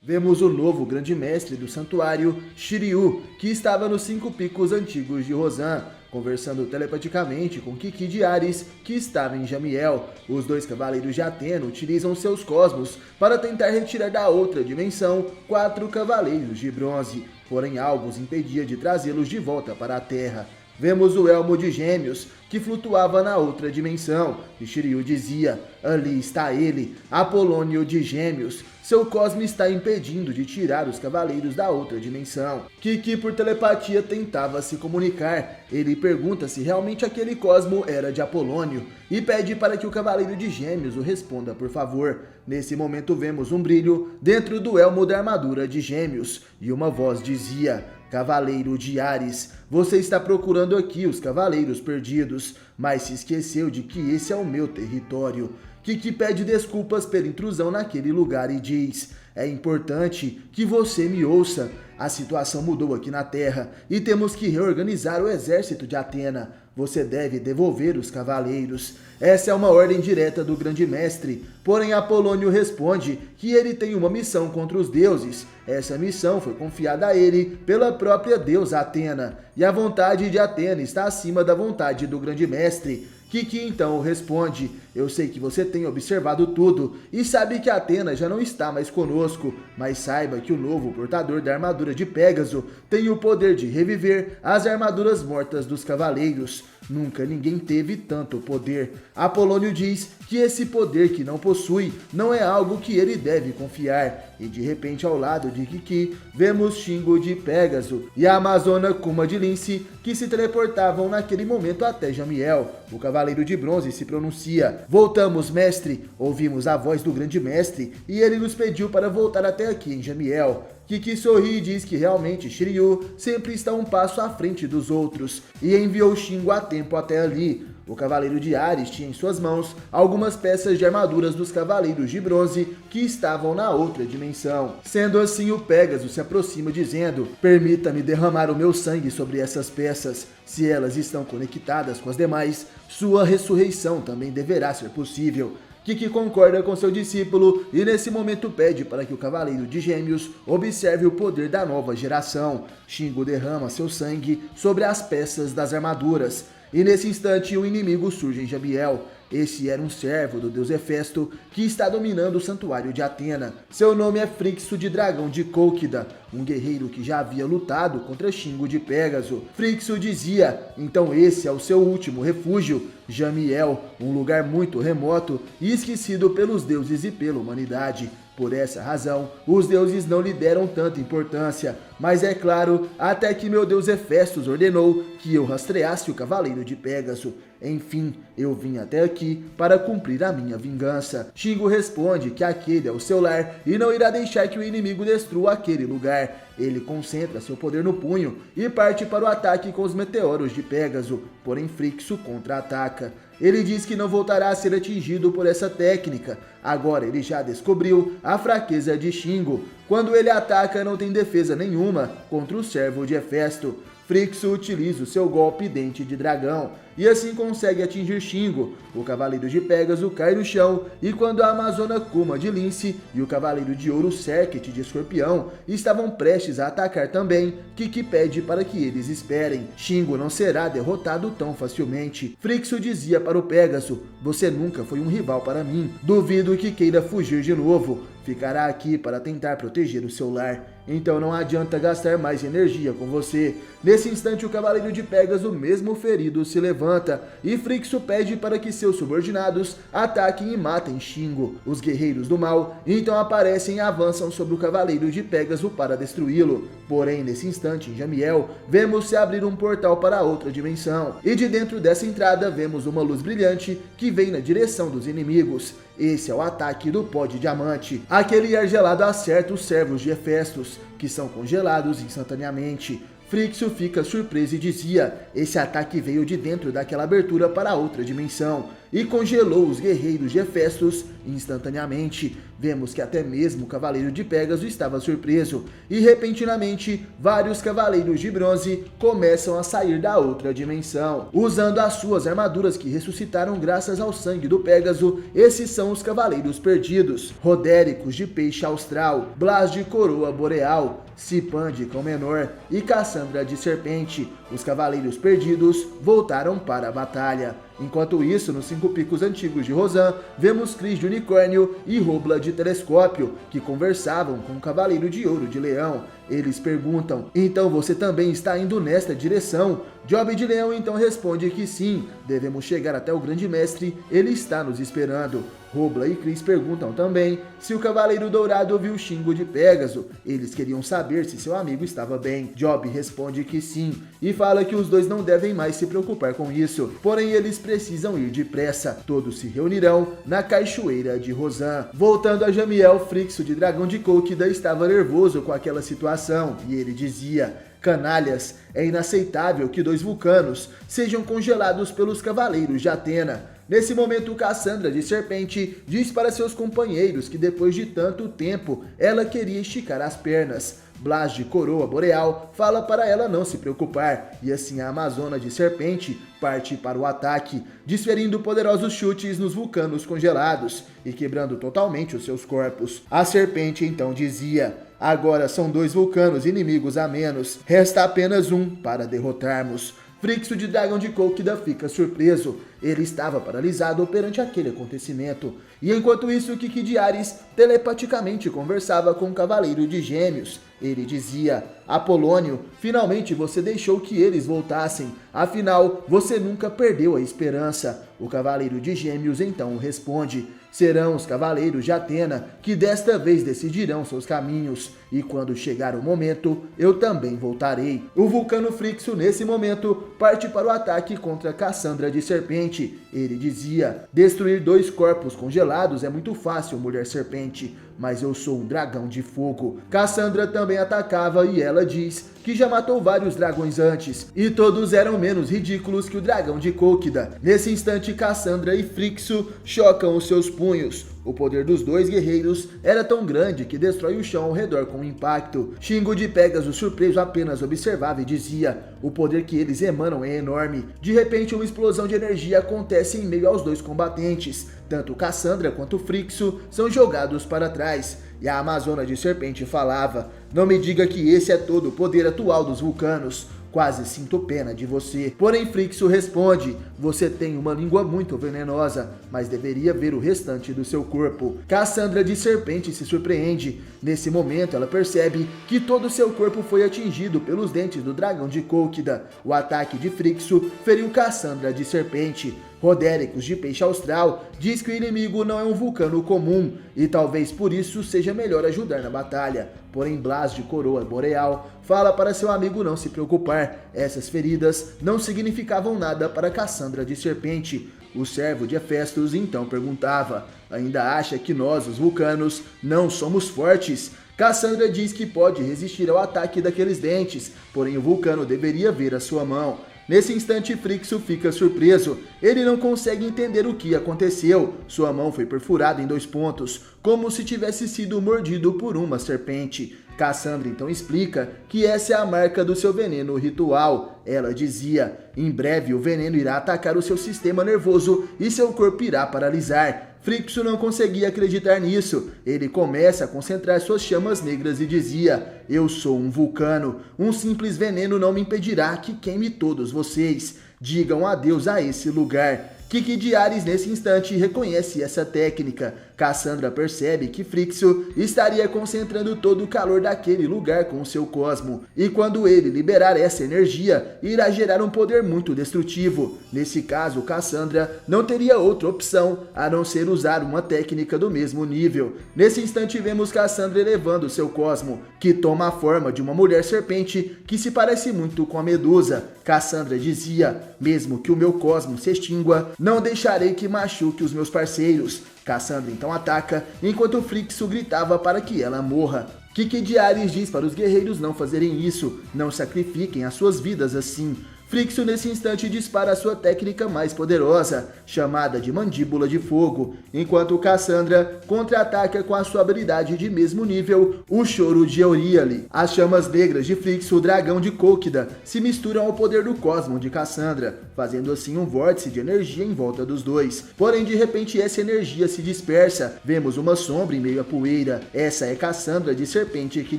Vemos o novo grande mestre do santuário, Shiryu, que estava nos 5 picos antigos de Rozan, conversando telepaticamente com Kiki de Ares, que estava em Jamiel. Os 2 cavaleiros de Atena utilizam seus cosmos para tentar retirar da outra dimensão 4 cavaleiros de bronze, porém algo os impedia de trazê-los de volta para a Terra. Vemos o elmo de Gêmeos, que flutuava na outra dimensão, e Shiryu dizia: ali está ele, Apolônio de Gêmeos. Seu cosmo está impedindo de tirar os cavaleiros da outra dimensão. Kiki, por telepatia, tentava se comunicar. Ele pergunta se realmente aquele cosmo era de Apolônio e pede para que o cavaleiro de Gêmeos o responda, por favor. Nesse momento vemos um brilho dentro do elmo da armadura de Gêmeos e uma voz dizia: Cavaleiro de Ares, você está procurando aqui os cavaleiros perdidos, mas se esqueceu de que esse é o meu território. Kiki pede desculpas pela intrusão naquele lugar e diz: é importante que você me ouça. A situação mudou aqui na Terra e temos que reorganizar o exército de Atena. Você deve devolver os cavaleiros. Essa é uma ordem direta do grande mestre. Porém, Apolônio responde que ele tem uma missão contra os deuses. Essa missão foi confiada a ele pela própria deusa Atena. E a vontade de Atena está acima da vontade do grande mestre. Kiki então responde: eu sei que você tem observado tudo e sabe que Atena já não está mais conosco, mas saiba que o novo portador da armadura de Pégaso tem o poder de reviver as armaduras mortas dos cavaleiros. Nunca ninguém teve tanto poder. Apolônio diz que esse poder que não possui não é algo que ele deve confiar. E de repente, ao lado de Kiki, vemos Shingo de Pégaso e a amazona Kuma de Lince, que se teleportavam naquele momento até Jamiel. O cavaleiro de bronze se pronuncia: voltamos, mestre. Ouvimos a voz do grande mestre e ele nos pediu para voltar até aqui em Jamiel. Kiki sorri e diz que realmente Shiryu sempre está um passo à frente dos outros e enviou Shingo a tempo até ali. O cavaleiro de Ares tinha em suas mãos algumas peças de armaduras dos cavaleiros de bronze que estavam na outra dimensão. Sendo assim, o Pégaso se aproxima dizendo: permita-me derramar o meu sangue sobre essas peças. Se elas estão conectadas com as demais, sua ressurreição também deverá ser possível. Kiki concorda com seu discípulo e nesse momento pede para que o cavaleiro de Gêmeos observe o poder da nova geração. Shingo derrama seu sangue sobre as peças das armaduras. E nesse instante o inimigo surge em Jamiel. Esse era um servo do deus Hefesto que está dominando o santuário de Atena. Seu nome é Frixo de Dragão de Cólquida, um guerreiro que já havia lutado contra Shingo de Pégaso. Frixo dizia: então esse é o seu último refúgio, Jamiel, um lugar muito remoto e esquecido pelos deuses e pela humanidade. Por essa razão, os deuses não lhe deram tanta importância, mas é claro, até que meu deus Hefestos ordenou que eu rastreasse o cavaleiro de Pégaso. Enfim, eu vim até aqui para cumprir a minha vingança. Shingo responde que aquele é o seu lar e não irá deixar que o inimigo destrua aquele lugar. Ele concentra seu poder no punho e parte para o ataque com os meteoros de Pégaso, porém Frixo contra-ataca. Ele diz que não voltará a ser atingido por essa técnica. Agora ele já descobriu a fraqueza de Shingo. Quando ele ataca, não tem defesa nenhuma contra o servo de Hefesto. Frixo utiliza o seu golpe Dente de Dragão e assim consegue atingir Shingo. O cavaleiro de Pégaso cai no chão e quando a amazona Kuma de Lince e o cavaleiro de ouro Serket de Escorpião estavam prestes a atacar também, Kiki pede para que eles esperem. Shingo não será derrotado tão facilmente. Frixo dizia para o Pégaso: você nunca foi um rival para mim. Duvido que queira fugir de novo. Ficará aqui para tentar proteger o seu lar. Então não adianta gastar mais energia com você. Nesse instante o cavaleiro de Pégaso, mesmo ferido, se levanta e Frixo pede para que seus subordinados ataquem e matem Shingo. Os guerreiros do mal então aparecem e avançam sobre o cavaleiro de Pégaso para destruí-lo. Porém, nesse instante, em Jamiel, vemos se abrir um portal para outra dimensão. E de dentro dessa entrada vemos uma luz brilhante que vem na direção dos inimigos. Esse é o ataque do pó de diamante. Aquele ar gelado acerta os servos de Hefestos, que são congelados instantaneamente. Frixo fica surpreso e dizia: esse ataque veio de dentro daquela abertura para outra dimensão e congelou os guerreiros de Hefestos instantaneamente. Vemos que até mesmo o Cavaleiro de Pégaso estava surpreso e repentinamente vários Cavaleiros de Bronze começam a sair da outra dimensão. Usando as suas armaduras que ressuscitaram graças ao sangue do Pégaso, esses são os Cavaleiros Perdidos: Rodéricos de Peixe Austral, Blas de Coroa Boreal, Sipan de Cão Menor e Cassandra de Serpente. Os Cavaleiros Perdidos voltaram para a batalha. Enquanto isso, nos 5 picos antigos de Rosan, vemos Cris de Unicórnio e Robla de Telescópio, que conversavam com o Cavaleiro de Ouro de Leão. Eles perguntam: então você também está indo nesta direção? Job de Leão então responde que sim, devemos chegar até o Grande Mestre, ele está nos esperando. Robla e Cris perguntam também se o Cavaleiro Dourado viu Xingo de Pégaso. Eles queriam saber se seu amigo estava bem. Job responde que sim e fala que os dois não devem mais se preocupar com isso, porém eles precisam ir depressa. Todos se reunirão na Cachoeira de Rosan. Voltando a Jamiel, Frixo de Dragão de Colquida estava nervoso com aquela situação e ele dizia: canalhas, é inaceitável que 2 vulcanos sejam congelados pelos Cavaleiros de Atena. Nesse momento, Cassandra de Serpente diz para seus companheiros que depois de tanto tempo, ela queria esticar as pernas. Blas de Coroa Boreal fala para ela não se preocupar, e assim a Amazona de Serpente parte para o ataque, desferindo poderosos chutes nos vulcanos congelados e quebrando totalmente os seus corpos. A Serpente então dizia: agora são 2 vulcanos inimigos a menos, resta apenas um para derrotarmos. Frixo de Dragão de Colquida fica surpreso. Ele estava paralisado perante aquele acontecimento. E enquanto isso, Kiki de Ares telepaticamente conversava com o Cavaleiro de Gêmeos. Ele dizia: Apolônio, finalmente você deixou que eles voltassem. Afinal, você nunca perdeu a esperança. O Cavaleiro de Gêmeos então responde: serão os Cavaleiros de Atena que desta vez decidirão seus caminhos. E quando chegar o momento, eu também voltarei. O vulcano Frixo, nesse momento, parte para o ataque contra Cassandra de Serpente. Ele dizia: destruir 2 corpos congelados é muito fácil, mulher serpente, mas eu sou um dragão de fogo. Cassandra também atacava e ela diz que já matou vários dragões antes, e todos eram menos ridículos que o dragão de Colquida. Nesse instante, Cassandra e Frixo chocam os seus punhos. O poder dos 2 guerreiros era tão grande que destrói o chão ao redor com impacto. Xingo de Pégaso, surpreso, apenas observava e dizia: o poder que eles emanam é enorme. De repente, uma explosão de energia acontece em meio aos 2 combatentes. Tanto Cassandra quanto Frixo são jogados para trás. E a Amazona de Serpente falava: não me diga que esse é todo o poder atual dos vulcanos. Quase sinto pena de você. Porém, Frixo responde: você tem uma língua muito venenosa, mas deveria ver o restante do seu corpo. Cassandra de Serpente se surpreende. Nesse momento, ela percebe que todo o seu corpo foi atingido pelos dentes do dragão de Colquida. O ataque de Frixo feriu Cassandra de Serpente. Rodéricos de Peixe Austral diz que o inimigo não é um vulcano comum e talvez por isso seja melhor ajudar na batalha. Porém, Blas de Coroa Boreal fala para seu amigo não se preocupar. Essas feridas não significavam nada para Cassandra de Serpente. O servo de Hefestos então perguntava: ainda acha que nós, os vulcanos, não somos fortes? Cassandra diz que pode resistir ao ataque daqueles dentes, porém o vulcano deveria ver a sua mão. Nesse instante, Frixo fica surpreso. Ele não consegue entender o que aconteceu. Sua mão foi perfurada em 2 pontos, como se tivesse sido mordido por uma serpente. Cassandra então explica que essa é a marca do seu veneno ritual. Ela dizia: em breve o veneno irá atacar o seu sistema nervoso e seu corpo irá paralisar. Frixo não conseguia acreditar nisso. Ele começa a concentrar suas chamas negras e dizia: eu sou um vulcano. Um simples veneno não me impedirá que queime todos vocês. Digam adeus a esse lugar. Kiki de Ares nesse instante reconhece essa técnica. Cassandra percebe que Frixo estaria concentrando todo o calor daquele lugar com o seu cosmo. E quando ele liberar essa energia, irá gerar um poder muito destrutivo. Nesse caso, Cassandra não teria outra opção a não ser usar uma técnica do mesmo nível. Nesse instante vemos Cassandra elevando seu cosmo, que toma a forma de uma mulher serpente que se parece muito com a Medusa. Cassandra dizia: mesmo que o meu cosmo se extingua, não deixarei que machuque os meus parceiros. Cassandra então ataca, enquanto Frixo gritava para que ela morra. Kiki de Ares diz para os guerreiros não fazerem isso, não sacrifiquem as suas vidas assim. Frixo nesse instante dispara a sua técnica mais poderosa, chamada de Mandíbula de Fogo, enquanto Cassandra contra-ataca com a sua habilidade de mesmo nível, o Choro de Euríale. As chamas negras de Frixo, o dragão de Kókida, se misturam ao poder do Cosmo de Cassandra, fazendo assim um vórtice de energia em volta dos dois. Porém, de repente, essa energia se dispersa. Vemos uma sombra em meio à poeira. Essa é Cassandra de Serpente que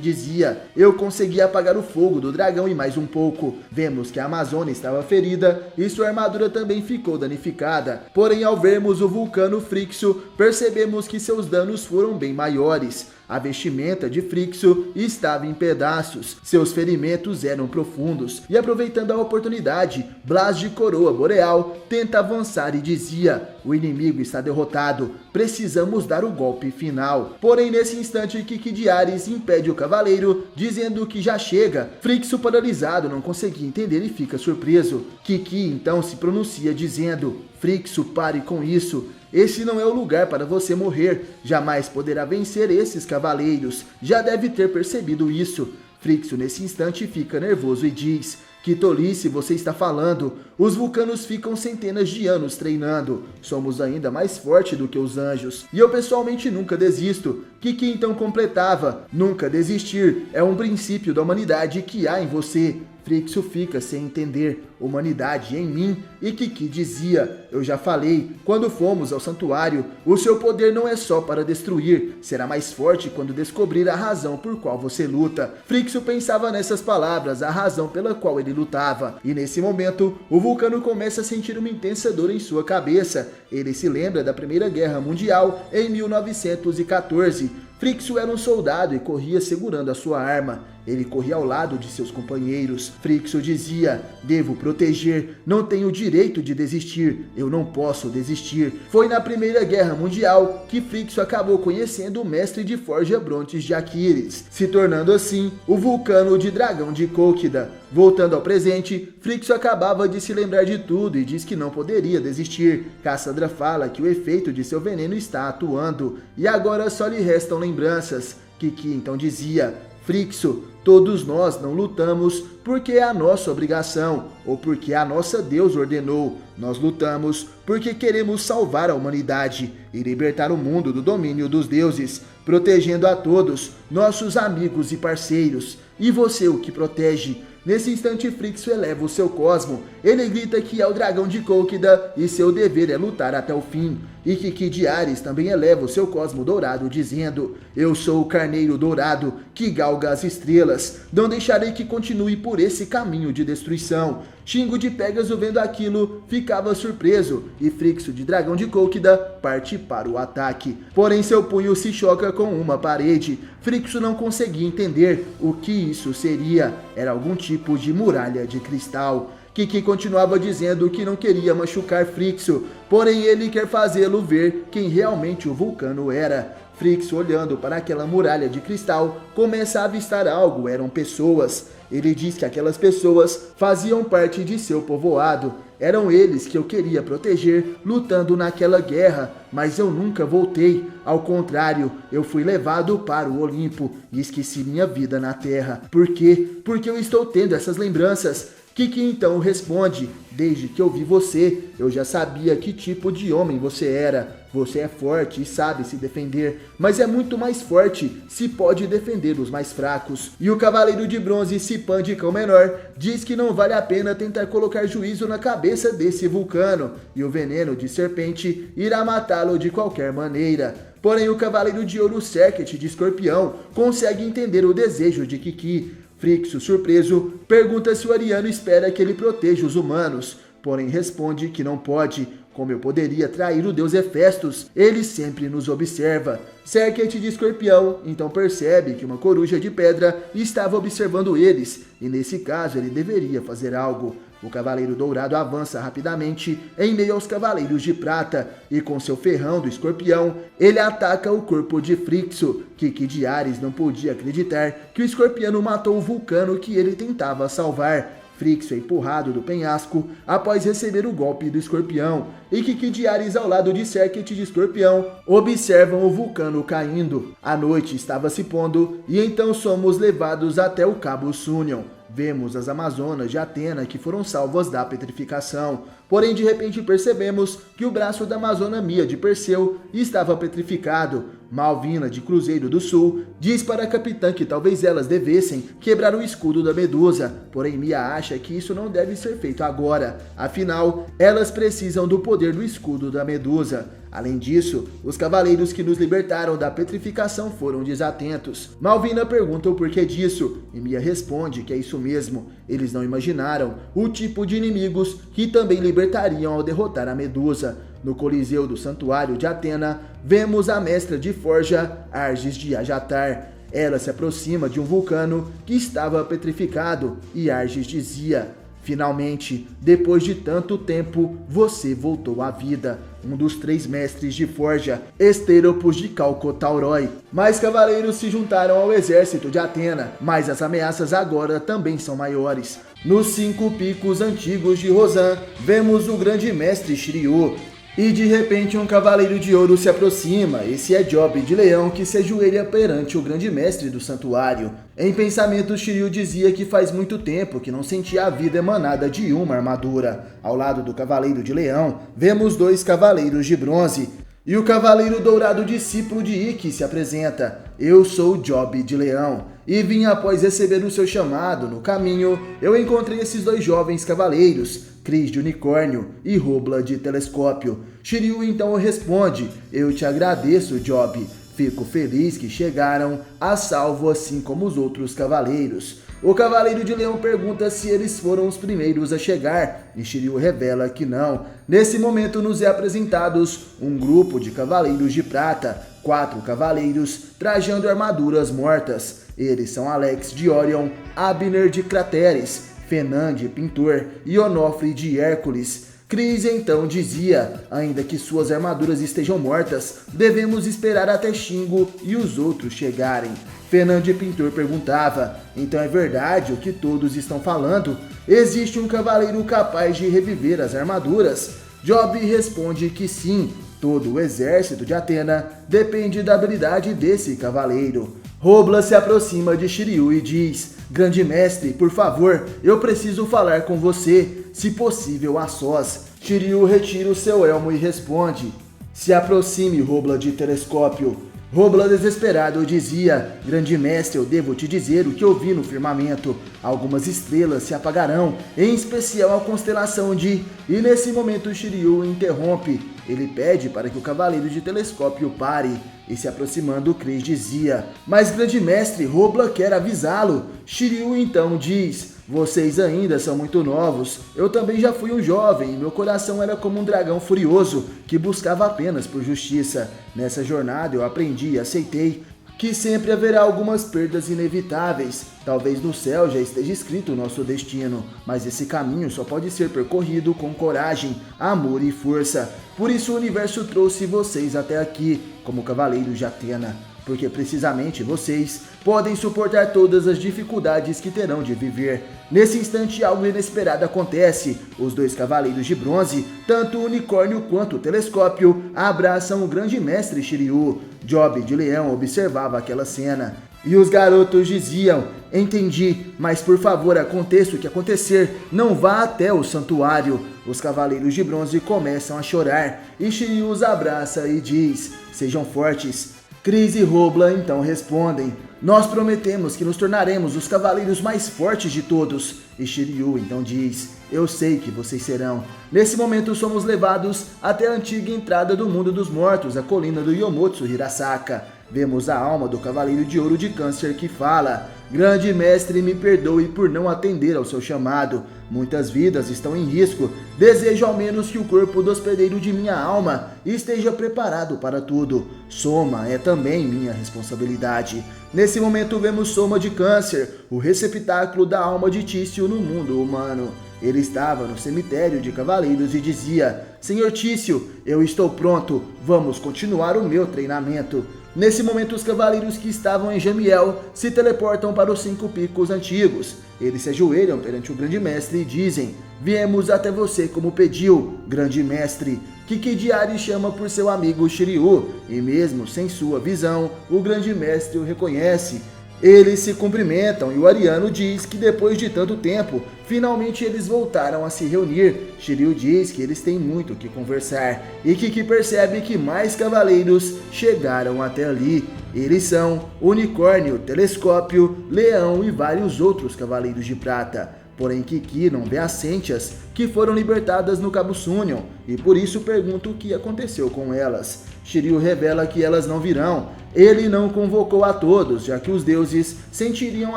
dizia: eu consegui apagar o fogo do dragão e mais um pouco. Vemos que a Amazônia estava ferida e sua armadura também ficou danificada. Porém, ao vermos o vulcano Frixo, percebemos que seus danos foram bem maiores. A vestimenta de Frixo estava em pedaços, seus ferimentos eram profundos, e aproveitando a oportunidade, Blas de Coroa Boreal tenta avançar e dizia: o inimigo está derrotado, precisamos dar o golpe final. Porém, nesse instante, Kiki de Ares impede o cavaleiro, dizendo que já chega. Frixo, paralisado, não conseguia entender e fica surpreso. Kiki então se pronuncia dizendo: Frixo, pare com isso. Esse não é o lugar para você morrer, jamais poderá vencer esses cavaleiros, já deve ter percebido isso. Frixo nesse instante fica nervoso e diz: que tolice você está falando, os vulcanos ficam centenas de anos treinando, somos ainda mais fortes do que os anjos, e eu pessoalmente nunca desisto. Kiki então completava: nunca desistir é um princípio da humanidade que há em você. Frixo fica sem entender, humanidade em mim, e Kiki dizia: eu já falei, quando fomos ao santuário, o seu poder não é só para destruir, será mais forte quando descobrir a razão por qual você luta. Frixo pensava nessas palavras, a razão pela qual ele lutava, e nesse momento, o vulcano começa a sentir uma intensa dor em sua cabeça. Ele se lembra da Primeira Guerra Mundial em 1914. Frixo era um soldado e corria segurando a sua arma. Ele corria ao lado de seus companheiros. Frixo dizia: devo proteger, não tenho o direito de desistir, eu não posso desistir. Foi na Primeira Guerra Mundial que Frixo acabou conhecendo o mestre de forja Brontes de Aquiles, se tornando assim o vulcano de dragão de Kókida. Voltando ao presente, Frixo acabava de se lembrar de tudo e diz que não poderia desistir. Cassandra fala que o efeito de seu veneno está atuando e agora só lhe restam lembranças. Kiki então dizia: Frixo, todos nós não lutamos porque é a nossa obrigação ou porque a nossa Deus ordenou. Nós lutamos porque queremos salvar a humanidade e libertar o mundo do domínio dos deuses, protegendo a todos, nossos amigos e parceiros. E você o que protege? Nesse instante, Frixo eleva o seu cosmo. Ele grita que é o dragão de Kókida e seu dever é lutar até o fim. E Kiki de Ares também eleva o seu cosmo dourado, dizendo: eu sou o carneiro dourado que galga as estrelas. Não deixarei que continue por esse caminho de destruição. Shingo de Pégaso, vendo aquilo, ficava surpreso, e Frixo de dragão de Kókida parte para o ataque. Porém, seu punho se choca com uma parede. Frixo não conseguia entender o que isso seria. Era algum tipo de muralha de cristal. Kiki continuava dizendo que não queria machucar Frixo, porém ele quer fazê-lo ver quem realmente o vulcano era. Frixo, olhando para aquela muralha de cristal, começa a avistar algo. Eram pessoas. Ele diz que aquelas pessoas faziam parte de seu povoado. Eram eles que eu queria proteger, lutando naquela guerra, mas eu nunca voltei. Ao contrário, eu fui levado para o Olimpo e esqueci minha vida na Terra. Por quê? Porque eu estou tendo essas lembranças. Kiki então responde: desde que eu vi você, eu já sabia que tipo de homem você era. Você é forte e sabe se defender, mas é muito mais forte se pode defender os mais fracos. E o Cavaleiro de Bronze, Sipan de Cão Menor, diz que não vale a pena tentar colocar juízo na cabeça desse vulcano, e o veneno de serpente irá matá-lo de qualquer maneira. Porém, o Cavaleiro de Ouro, Serket de Escorpião, consegue entender o desejo de Kiki. Frixo, surpreso, pergunta se o Ariano espera que ele proteja os humanos, porém responde que não pode. Como eu poderia trair o deus Hefestos? Ele sempre nos observa. Serket de Escorpião então percebe que uma coruja de pedra estava observando eles, e nesse caso ele deveria fazer algo. O Cavaleiro Dourado avança rapidamente em meio aos Cavaleiros de Prata, e com seu ferrão do Escorpião, ele ataca o corpo de Frixo. Kiki de Ares não podia acreditar que o escorpiano matou o vulcano que ele tentava salvar. Phrixio é empurrado do penhasco após receber o golpe do escorpião, e Kiki de Ares ao lado de Serket de escorpião observam o vulcano caindo. A noite estava se pondo e então somos levados até o Cabo Sunion. Vemos as Amazonas de Atena que foram salvas da petrificação, porém de repente percebemos que o braço da Amazona Mia de Perseu estava petrificado. Malvina de Cruzeiro do Sul diz para a capitã que talvez elas devessem quebrar o escudo da Medusa, porém Mia acha que isso não deve ser feito agora, afinal elas precisam do poder do escudo da Medusa. Além disso, os cavaleiros que nos libertaram da petrificação foram desatentos. Malvina pergunta o porquê disso, e Mia responde que é isso mesmo. Eles não imaginaram o tipo de inimigos que também libertariam ao derrotar a Medusa. No Coliseu do Santuário de Atena, vemos a mestra de forja, Arges de Ajatar. Ela se aproxima de um vulcano que estava petrificado, e Arges dizia: "Finalmente, depois de tanto tempo, você voltou à vida." Um dos 3 mestres de forja, Esteropos de Calcotaurói. Mais cavaleiros se juntaram ao exército de Atena, mas as ameaças agora também são maiores. Nos 5 picos antigos de Rosan, vemos o grande mestre Shiryu. E de repente um cavaleiro de ouro se aproxima. Esse é Job de Leão, que se ajoelha perante o grande mestre do santuário. Em pensamento, Shiryu dizia que faz muito tempo que não sentia a vida emanada de uma armadura. Ao lado do cavaleiro de Leão, vemos 2 cavaleiros de bronze. E o cavaleiro dourado discípulo de Ikki se apresenta: "Eu sou Job de Leão, e vim após receber o seu chamado. No caminho, eu encontrei esses 2 jovens cavaleiros, Cris de Unicórnio e Robla de Telescópio." Shiryu então responde: "Eu te agradeço, Job. Fico feliz que chegaram a salvo assim como os outros cavaleiros." O Cavaleiro de Leão pergunta se eles foram os primeiros a chegar, e Shiryu revela que não. Nesse momento nos é apresentados um grupo de cavaleiros de prata, 4 cavaleiros trajando armaduras mortas. Eles são Alex de Orion, Abner de Crateres, Fenan de Pintor e Onofre de Hércules. Cris então dizia: "Ainda que suas armaduras estejam mortas, devemos esperar até Shingo e os outros chegarem." Fenan de Pintor perguntava: "Então é verdade o que todos estão falando? Existe um cavaleiro capaz de reviver as armaduras?" Job responde que sim, todo o exército de Atena depende da habilidade desse cavaleiro. Robla se aproxima de Shiryu e diz: "Grande mestre, por favor, eu preciso falar com você, se possível a sós." Shiryu retira o seu elmo e responde: "Se aproxime, Robla de Telescópio." Robla desesperado dizia: "Grande mestre, eu devo te dizer o que eu vi no firmamento. Algumas estrelas se apagarão, em especial a constelação de..." E nesse momento Shiryu interrompe. Ele pede para que o Cavaleiro de Telescópio pare, e se aproximando Cris dizia: "Mas grande mestre, Robla quer avisá-lo." Shiryu então diz: "Vocês ainda são muito novos. Eu também já fui um jovem e meu coração era como um dragão furioso que buscava apenas por justiça. Nessa jornada eu aprendi e aceitei que sempre haverá algumas perdas inevitáveis. Talvez no céu já esteja escrito o nosso destino, mas esse caminho só pode ser percorrido com coragem, amor e força. Por isso o universo trouxe vocês até aqui, como cavaleiros de Atena, porque precisamente vocês podem suportar todas as dificuldades que terão de viver." Nesse instante algo inesperado acontece. Os 2 cavaleiros de bronze, tanto o Unicórnio quanto o Telescópio, abraçam o grande mestre Shiryu. Job de Leão observava aquela cena. E os garotos diziam: "Entendi, mas por favor, aconteça o que acontecer, não vá até o santuário." Os cavaleiros de bronze começam a chorar, e Shiryu os abraça e diz: "Sejam fortes." Cris e Robla então respondem: "Nós prometemos que nos tornaremos os cavaleiros mais fortes de todos." E Shiryu então diz: "Eu sei que vocês serão." Nesse momento somos levados até a antiga entrada do mundo dos mortos, a colina do Yomotsu Hirasaka. Vemos a alma do Cavaleiro de Ouro de Câncer que fala: "Grande mestre, me perdoe por não atender ao seu chamado. Muitas vidas estão em risco. Desejo ao menos que o corpo do hospedeiro de minha alma esteja preparado para tudo. Soma é também minha responsabilidade." Nesse momento vemos Soma de Câncer, o receptáculo da alma de Tício no mundo humano. Ele estava no cemitério de cavaleiros e dizia: "Senhor Tício, eu estou pronto. Vamos continuar o meu treinamento." Nesse momento, os cavaleiros que estavam em Jamiel se teleportam para os 5 picos antigos. Eles se ajoelham perante o grande mestre e dizem: viemos até você como pediu, grande mestre. Kiki de Ares chama por seu amigo Shiryu, e mesmo sem sua visão, o grande mestre o reconhece. Eles se cumprimentam e o ariano diz que depois de tanto tempo, finalmente eles voltaram a se reunir. Shiryu diz que eles têm muito o que conversar e Kiki percebe que mais cavaleiros chegaram até ali. Eles são Unicórnio, Telescópio, Leão e vários outros cavaleiros de prata. Porém, Kiki não vê as Sentias que foram libertadas no Cabo Sunion e por isso pergunta o que aconteceu com elas. Shiryu revela que elas não virão. Ele não convocou a todos, já que os deuses sentiriam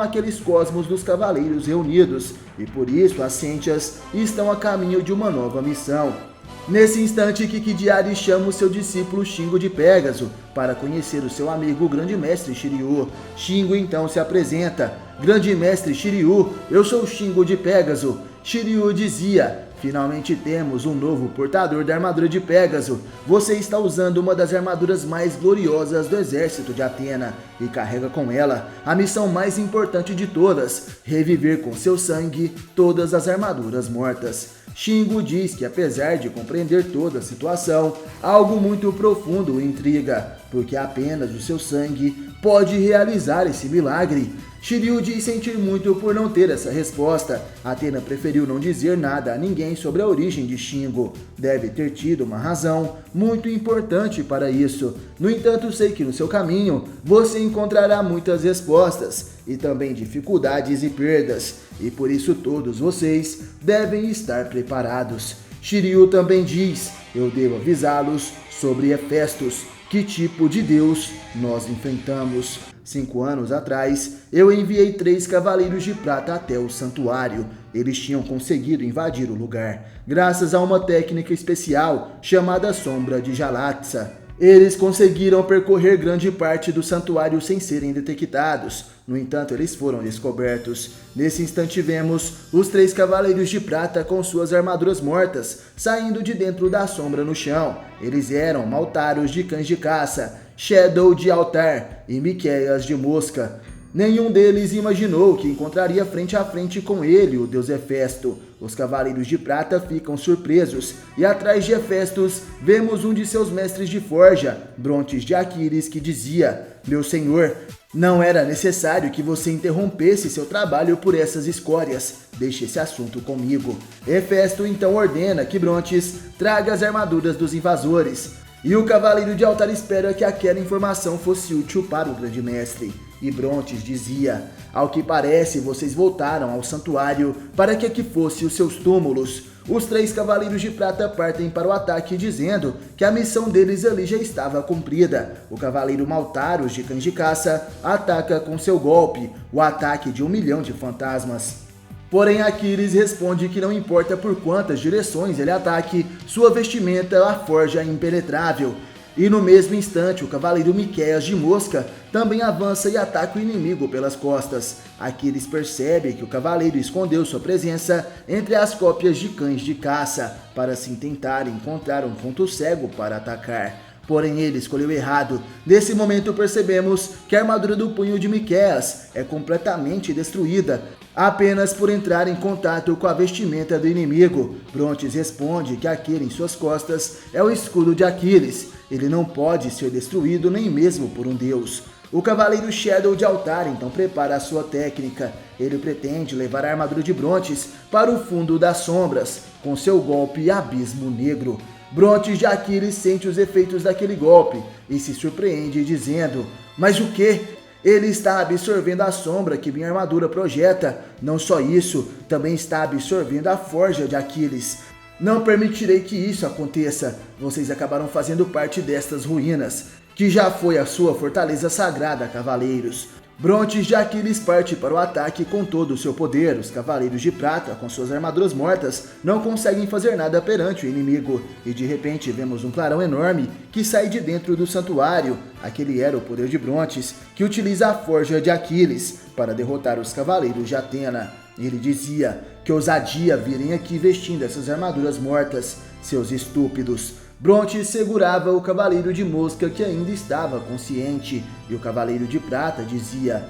aqueles cosmos dos cavaleiros reunidos e por isso as Sentias estão a caminho de uma nova missão. Nesse instante, Kiki de Ares chama o seu discípulo Shingo de Pégaso para conhecer o seu amigo o grande mestre Shiryu. Shingo então se apresenta: grande mestre Shiryu, eu sou Shingo de Pégaso. Shiryu dizia: finalmente temos um novo portador da armadura de Pégaso. Você está usando uma das armaduras mais gloriosas do exército de Atena e carrega com ela a missão mais importante de todas: reviver com seu sangue todas as armaduras mortas. Shingo diz que apesar de compreender toda a situação, algo muito profundo o intriga, porque apenas o seu sangue pode realizar esse milagre. Shiryu diz sentir muito por não ter essa resposta. Atena preferiu não dizer nada a ninguém sobre a origem de Shingo. Deve ter tido uma razão muito importante para isso. No entanto, sei que no seu caminho você encontrará muitas respostas e também dificuldades e perdas. E por isso todos vocês devem estar preparados. Shiryu também diz: eu devo avisá-los sobre Hefestos. Que tipo de Deus nós enfrentamos? 5 anos atrás, eu enviei 3 cavaleiros de prata até o santuário. Eles tinham conseguido invadir o lugar, graças a uma técnica especial chamada Sombra de Jalatsa. Eles conseguiram percorrer grande parte do santuário sem serem detectados. No entanto, eles foram descobertos. Nesse instante vemos os 3 cavaleiros de prata com suas armaduras mortas, saindo de dentro da sombra no chão. Eles eram Maltaros de cães de caça, Shadow de altar e Miqueias de mosca. Nenhum deles imaginou que encontraria frente a frente com ele o deus Hefesto. Os cavaleiros de prata ficam surpresos e atrás de Hefestos vemos um de seus mestres de forja, Brontes de Aquiles, que dizia: meu senhor, não era necessário que você interrompesse seu trabalho por essas escórias. Deixe esse assunto comigo. Hefesto então ordena que Brontes traga as armaduras dos invasores. E o cavaleiro de altar espera que aquela informação fosse útil para o grande mestre. E Brontes dizia: ao que parece, vocês voltaram ao santuário para que aqui fossem os seus túmulos. Os 3 cavaleiros de prata partem para o ataque dizendo que a missão deles ali já estava cumprida. O cavaleiro Maltaros de cães de caça ataca com seu golpe, o ataque de 1 milhão de fantasmas. Porém, Aquiles responde que não importa por quantas direções ele ataque, sua vestimenta a forja é impenetrável. E no mesmo instante, o cavaleiro Miqueias de mosca também avança e ataca o inimigo pelas costas. Aquiles percebe que o cavaleiro escondeu sua presença entre as cópias de cães de caça, para assim tentar encontrar um ponto cego para atacar. Porém, ele escolheu errado. Nesse momento percebemos que a armadura do punho de Miqueias é completamente destruída, apenas por entrar em contato com a vestimenta do inimigo. Brontes responde que aquele em suas costas é o escudo de Aquiles. Ele não pode ser destruído nem mesmo por um deus. O cavaleiro Shadow de altar então prepara a sua técnica. Ele pretende levar a armadura de Brontes para o fundo das sombras, com seu golpe Abismo Negro. Brontes de Aquiles sente os efeitos daquele golpe e se surpreende dizendo: mas o que? Ele está absorvendo a sombra que minha armadura projeta. Não só isso, também está absorvendo a forja de Aquiles. Não permitirei que isso aconteça. Vocês acabaram fazendo parte destas ruínas, que já foi a sua fortaleza sagrada, cavaleiros. Brontes de Aquiles parte para o ataque com todo o seu poder. Os cavaleiros de prata, com suas armaduras mortas, não conseguem fazer nada perante o inimigo. E de repente vemos um clarão enorme que sai de dentro do santuário. Aquele era o poder de Brontes, que utiliza a forja de Aquiles para derrotar os cavaleiros de Atena. Ele dizia: que ousadia virem aqui vestindo essas armaduras mortas, seus estúpidos. Brontes segurava o cavaleiro de mosca que ainda estava consciente, e o cavaleiro de prata dizia: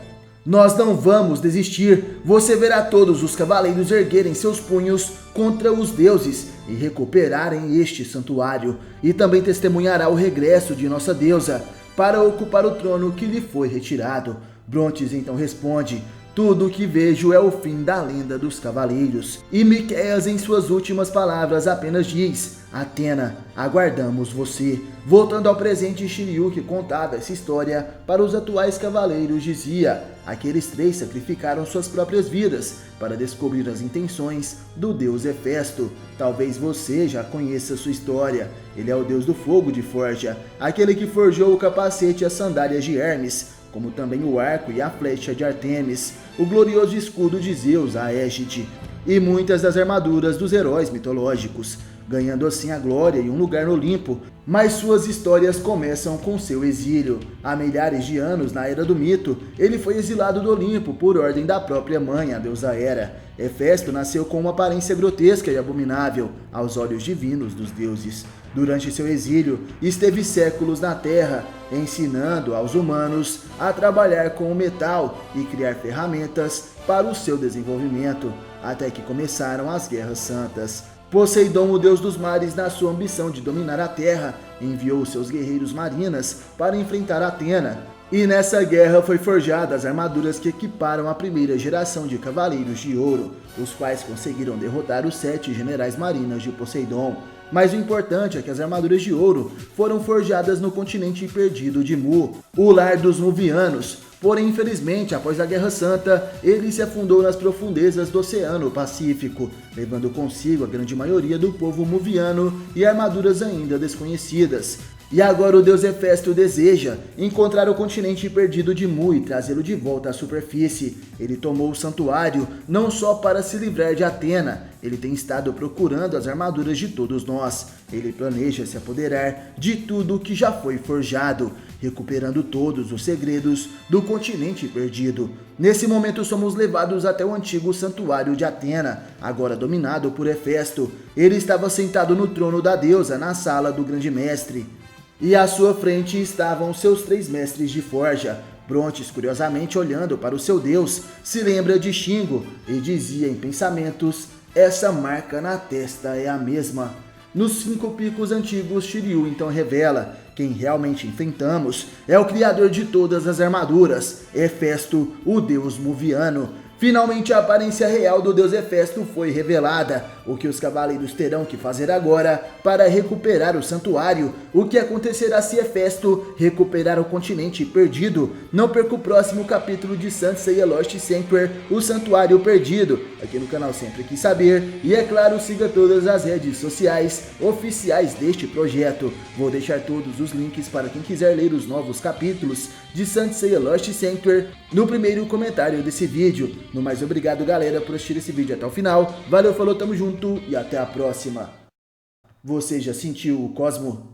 Nós não vamos desistir. Você verá todos os cavaleiros erguerem seus punhos contra os deuses e recuperarem este santuário. E também testemunhará o regresso de nossa deusa para ocupar o trono que lhe foi retirado. Brontes então responde: tudo o que vejo é o fim da lenda dos cavaleiros. E Miqueias, em suas últimas palavras, apenas diz: Atena, aguardamos você. Voltando ao presente, Shiryu, que contava essa história para os atuais cavaleiros, dizia: aqueles 3 sacrificaram suas próprias vidas para descobrir as intenções do deus Hefesto. Talvez você já conheça sua história. Ele é o deus do fogo de forja, aquele que forjou o capacete e as sandálias de Hermes, como também o arco e a flecha de Ártemis, o glorioso escudo de Zeus, a Égide, e muitas das armaduras dos heróis mitológicos, ganhando assim a glória e um lugar no Olimpo. Mas suas histórias começam com seu exílio. Há milhares de anos, na Era do Mito, ele foi exilado do Olimpo por ordem da própria mãe, a deusa Hera. Hefesto nasceu com uma aparência grotesca e abominável aos olhos divinos dos deuses. Durante seu exílio, esteve séculos na Terra, ensinando aos humanos a trabalhar com o metal e criar ferramentas para o seu desenvolvimento, até que começaram as Guerras Santas. Poseidon, o deus dos mares, na sua ambição de dominar a terra, enviou seus guerreiros marinas para enfrentar Atena. E nessa guerra foi forjada as armaduras que equiparam a primeira geração de cavaleiros de ouro, os quais conseguiram derrotar os 7 generais marinas de Poseidon. Mas o importante é que as armaduras de ouro foram forjadas no continente perdido de Mu, o lar dos Muvianos. Porém, infelizmente, após a Guerra Santa, ele se afundou nas profundezas do Oceano Pacífico, levando consigo a grande maioria do povo muviano e armaduras ainda desconhecidas. E agora o deus Hefesto deseja encontrar o continente perdido de Mu e trazê-lo de volta à superfície. Ele tomou o santuário não só para se livrar de Atena, ele tem estado procurando as armaduras de todos nós. Ele planeja se apoderar de tudo o que já foi forjado, recuperando todos os segredos do continente perdido. Nesse momento somos levados até o antigo santuário de Atena, agora dominado por Hefesto. Ele estava sentado no trono da deusa na sala do grande mestre. E à sua frente estavam seus 3 mestres de forja. Brontes, curiosamente olhando para o seu deus, se lembra de Shingo e dizia em pensamentos: essa marca na testa é a mesma. Nos 5 picos antigos, Shiryu então revela: quem realmente enfrentamos é o criador de todas as armaduras, Hefesto, o deus muviano. Finalmente a aparência real do deus Hefesto foi revelada. O que os cavaleiros terão que fazer agora para recuperar o santuário? O que acontecerá se Hefesto recuperar o continente perdido? Não perca o próximo capítulo de Saint Seiya Lost Semper, o Santuário Perdido, aqui no canal Sempre Quis Saber. E é claro, siga todas as redes sociais oficiais deste projeto. Vou deixar todos os links para quem quiser ler os novos capítulos de Saint Seiya Lost Semper no primeiro comentário desse vídeo. No mais, obrigado galera por assistir esse vídeo até o final. Valeu, falou, tamo junto e até a próxima. Você já sentiu o Cosmo?